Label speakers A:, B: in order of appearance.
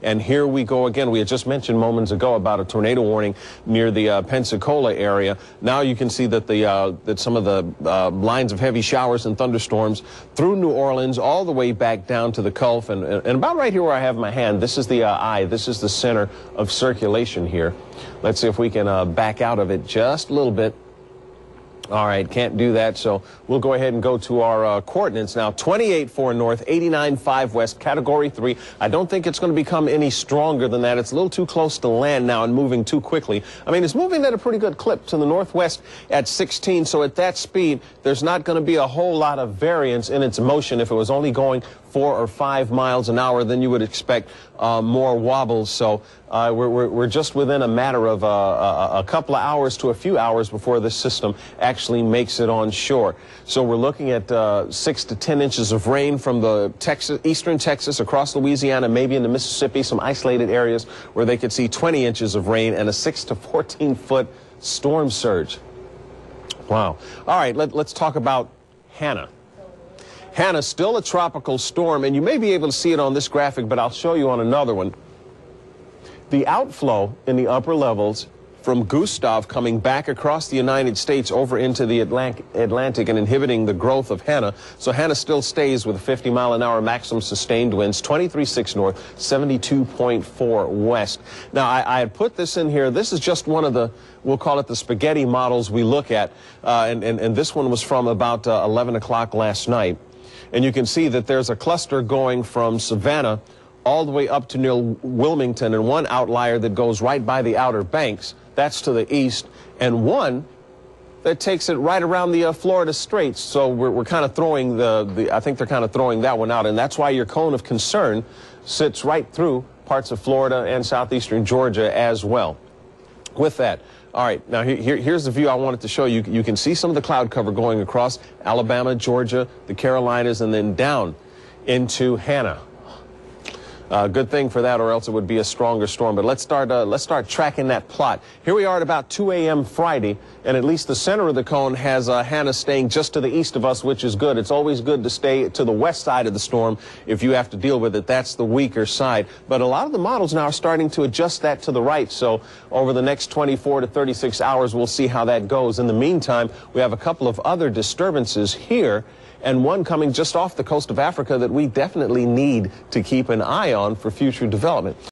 A: And here we go again. We had just mentioned moments ago about a tornado warning near the Pensacola area. Now you can see that that some of the lines of heavy showers and thunderstorms through New Orleans all the way back down to the Gulf, and about right here where I have my hand, this is the eye. This is the center of circulation here. Let's see if we can back out of it just a little bit. All right, can't do that, so we'll go ahead and go to our coordinates now. 28.4 north, 89.5 west, Category 3. I don't think it's going to become any stronger than that. It's a little too close to land now and moving too quickly. I mean, it's moving at a pretty good clip to the northwest at 16, so at that speed, there's not going to be a whole lot of variance in its motion. If it was only going 4 or 5 miles an hour, then you would expect more wobbles. So we're just within a matter of a couple of hours to a few hours before this system actually makes it on shore. So we're looking at 6 to 10 inches of rain from the eastern Texas across Louisiana, maybe into Mississippi, some isolated areas where they could see 20 inches of rain and a 6 to 14-foot storm surge. Wow. All right, let's talk about Hannah. Hannah, still a tropical storm, and you may be able to see it on this graphic, but I'll show you on another one. The outflow in the upper levels from Gustav coming back across the United States over into the Atlantic and inhibiting the growth of Hannah. So Hannah still stays with 50-mile-an-hour maximum sustained winds, 23.6 north, 72.4 west. Now, I had put this in here. This is just one of the, we'll call it the spaghetti models we look at, and this one was from about 11 o'clock last night. And you can see that there's a cluster going from Savannah all the way up to near Wilmington, and one outlier that goes right by the Outer Banks. That's to the east, and one that takes it right around the Florida Straits. So we're kind of throwing I think they're kind of throwing that one out, and that's why your cone of concern sits right through parts of Florida and southeastern Georgia as well. With that, all right, now here's the view I wanted to show you. You can see some of the cloud cover going across Alabama, Georgia, the Carolinas, and then down into Hannah. Good thing for that, or else it would be a stronger storm. But let's start tracking that plot. Here we are at about 2 a.m. Friday, and at least the center of the cone has Hannah staying just to the east of us, which is good. It's always good to stay to the west side of the storm if you have to deal with it. That's the weaker side. But a lot of the models now are starting to adjust that to the right. So over the next 24 to 36 hours, we'll see how that goes. In the meantime, we have a couple of other disturbances here, and one coming just off the coast of Africa that we definitely need to keep an eye on for future development.